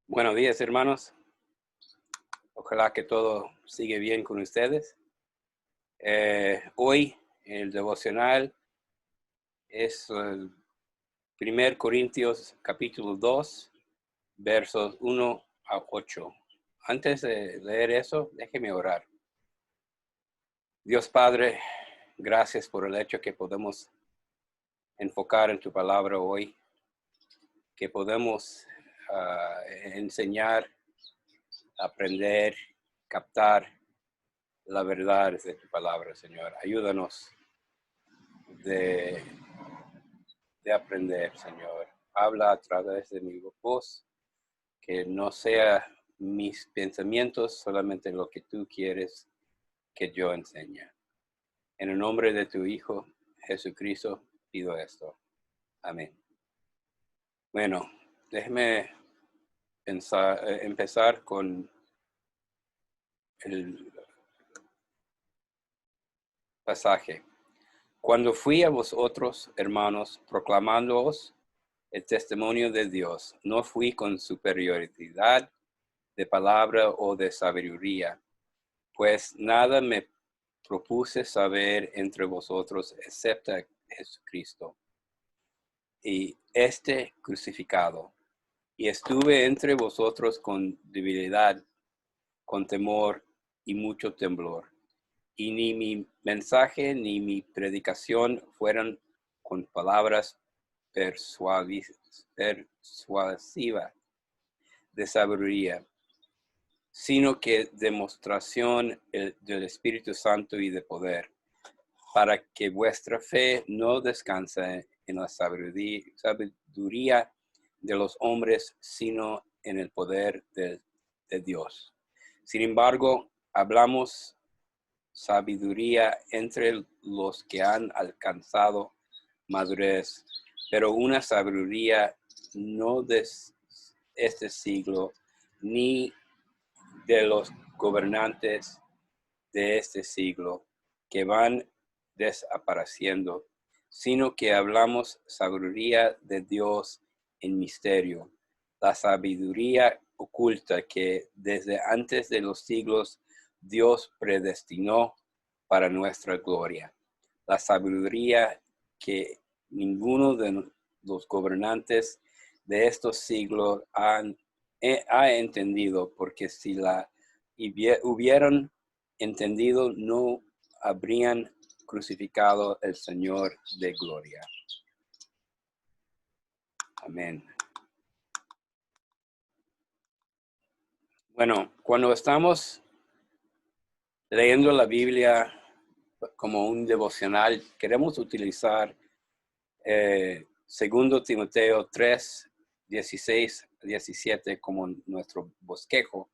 Buenos días, hermanos. Ojalá que todo siga bien con ustedes. Hoy el devocional es el 1 Corintios capítulo 2, versos 1 a 8. Antes de leer eso, déjeme orar. Dios Padre, gracias por el hecho que podemos enfocar en tu palabra hoy, que podemos enseñar, aprender, captar la verdad de tu palabra, Señor. Ayúdanos de, de aprender, Señor. Habla a través de mi voz, que no sea mis pensamientos, solamente lo que tú quieres que yo enseñe. En el nombre de tu Hijo, Jesucristo, pido esto. Amén. Bueno, déjeme empezar con el pasaje. Cuando fui a vosotros, hermanos, proclamándoos el testimonio de Dios, no fui con superioridad de palabra o de sabiduría, pues nada me propuse saber entre vosotros excepto a Jesucristo y este crucificado. Y estuve entre vosotros con debilidad, con temor y mucho temblor. Y ni mi mensaje ni mi predicación fueron con palabras persuasivas de sabiduría, sino que demostración del Espíritu Santo y de poder, para que vuestra fe no descanse en la sabiduría de los hombres, sino en el poder de Dios. Sin embargo, hablamos sabiduría entre los que han alcanzado madurez, pero una sabiduría no de este siglo, ni de los gobernantes de este siglo que van desapareciendo, sino que hablamos sabiduría de Dios en misterio, la sabiduría oculta que desde antes de los siglos Dios predestinó para nuestra gloria. La sabiduría que ninguno de los gobernantes de estos siglos ha entendido, porque si la hubieran entendido, no habrían crucificado al Señor de gloria. Amén. Bueno, cuando estamos leyendo la Biblia como un devocional, queremos utilizar 2 Timoteo 3, 16, 17 como nuestro bosquejo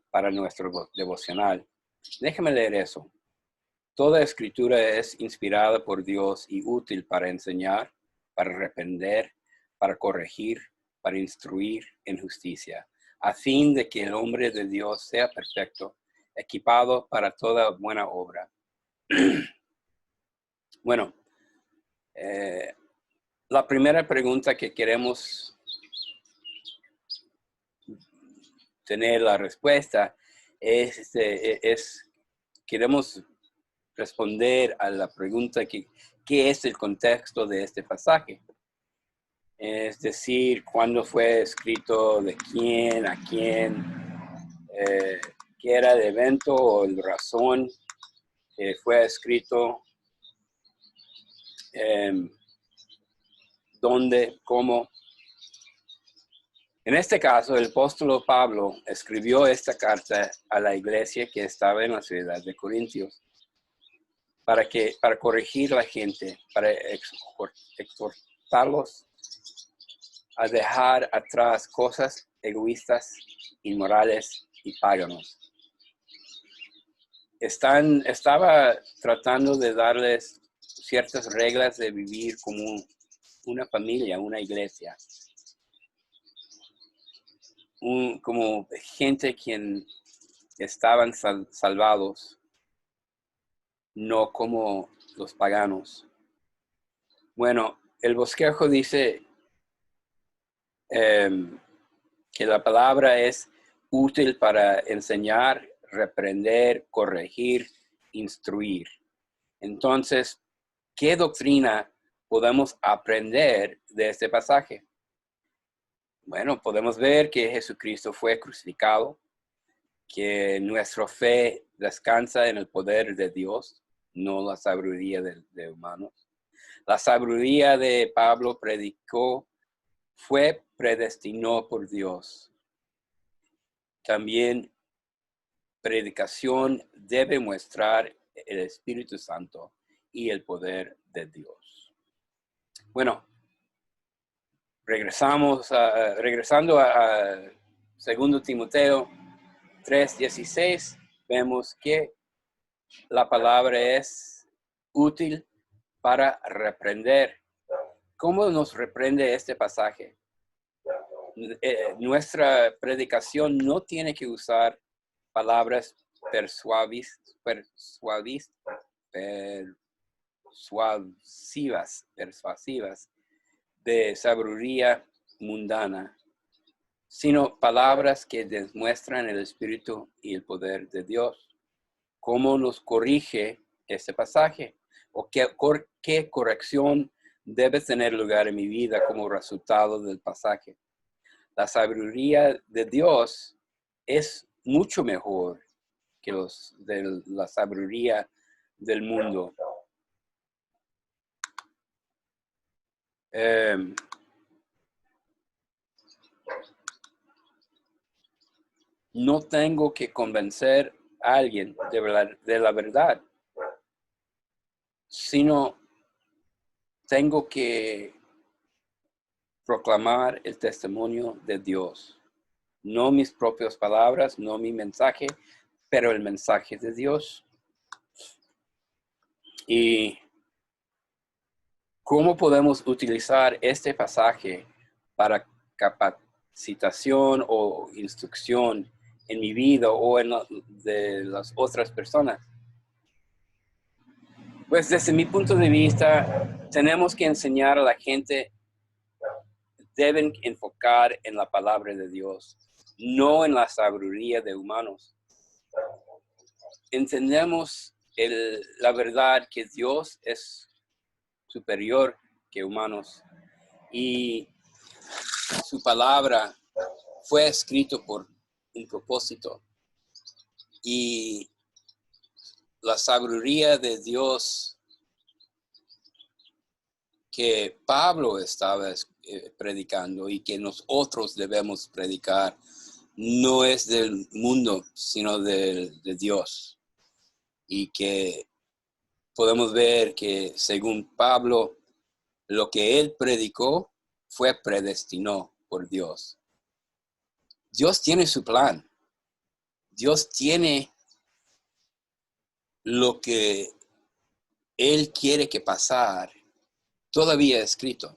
para nuestro devocional. Déjame leer eso. Toda escritura es inspirada por Dios y útil para enseñar, para reprender, para corregir, para instruir en justicia, a fin de que el hombre de Dios sea perfecto, equipado para toda buena obra. Bueno, la primera pregunta que queremos tener la respuesta queremos responder a la pregunta ¿qué es el contexto de este pasaje? Es decir, cuándo fue escrito, de quién, a quién, qué era el evento o la razón que fue escrito, dónde, cómo. En este caso, el apóstol Pablo escribió esta carta a la iglesia que estaba en la ciudad de Corintios para corregir a la gente, para exhortarlos a dejar atrás cosas egoístas, inmorales y paganos. Estaba tratando de darles ciertas reglas de vivir como una familia, una iglesia. Como gente quien estaban salvados, no como los paganos. Bueno, el bosquejo dice que la palabra es útil para enseñar, reprender, corregir, instruir. Entonces, ¿qué doctrina podemos aprender de este pasaje? Bueno, podemos ver que Jesucristo fue crucificado, que nuestra fe descansa en el poder de Dios, no la sabiduría de humanos. La sabiduría de Pablo predicó fue predestinado por Dios. También predicación debe mostrar el Espíritu Santo y el poder de Dios. Bueno, regresando a 2 Timoteo 3:16, vemos que la palabra es útil para reprender. ¿Cómo nos reprende este pasaje? Nuestra predicación no tiene que usar palabras persuasivas de sabiduría mundana, sino palabras que demuestran el Espíritu y el poder de Dios. ¿Cómo nos corrige este pasaje? ¿O qué corrección debe tener lugar en mi vida como resultado del pasaje? La sabiduría de Dios es mucho mejor que la sabiduría del mundo. No tengo que convencer a alguien de la verdad, sino tengo que proclamar el testimonio de Dios. No mis propias palabras, no mi mensaje, pero el mensaje de Dios. ¿Y cómo podemos utilizar este pasaje para capacitación o instrucción en mi vida o en de las otras personas? Pues desde mi punto de vista, tenemos que enseñar a la gente, deben enfocar en la palabra de Dios, no en la sabiduría de humanos. Entendemos la verdad que Dios es superior que humanos y su palabra fue escrito por un propósito. Y la sabiduría de Dios que Pablo estaba predicando y que nosotros debemos predicar no es del mundo, sino de Dios. Y que podemos ver que según Pablo, lo que él predicó fue predestinado por Dios. Dios tiene su plan. Dios tiene lo que Él quiere que pasar, todavía escrito.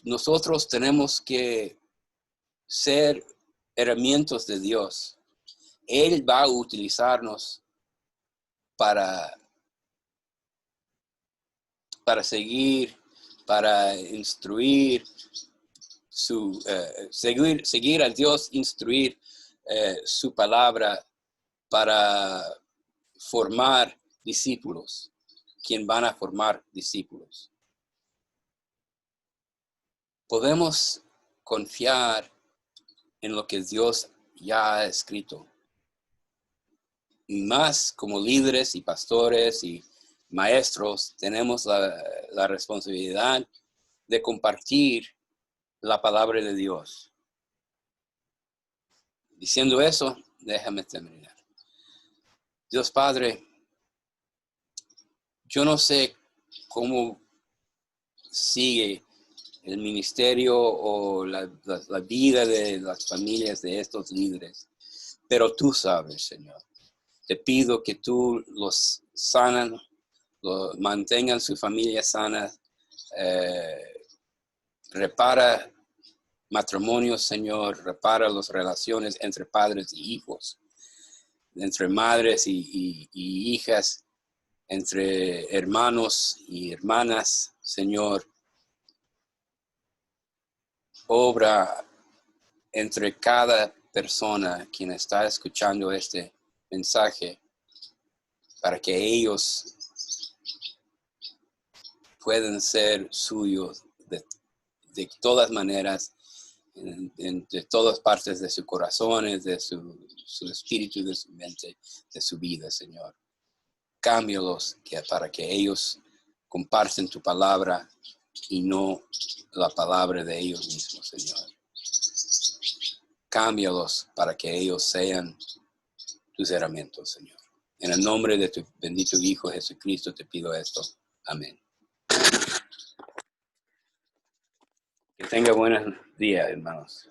Nosotros tenemos que ser herramientas de Dios. Él va a utilizarnos para seguir, para instruir, seguir a Dios, instruir su palabra para formar discípulos, quien van a formar discípulos. Podemos confiar en lo que Dios ya ha escrito. Y más como líderes y pastores y maestros, tenemos la responsabilidad de compartir la palabra de Dios. Diciendo eso, déjame terminar. Dios Padre, yo no sé cómo sigue el ministerio o la vida de las familias de estos líderes, pero tú sabes, Señor. Te pido que tú los sanan, mantengan su familia sana, repara matrimonios, Señor, repara las relaciones entre padres y hijos, entre madres y hijas, entre hermanos y hermanas, Señor. Obra entre cada persona quien está escuchando este mensaje, para que ellos puedan ser suyos de todas maneras, de todas partes de sus corazones, de su espíritu, de su mente, de su vida, Señor. Cámbialos para que ellos comparten tu palabra y no la palabra de ellos mismos, Señor. Cámbialos para que ellos sean tus herramientas, Señor. En el nombre de tu bendito Hijo Jesucristo te pido esto. Amén. Que tenga buenos días, hermanos.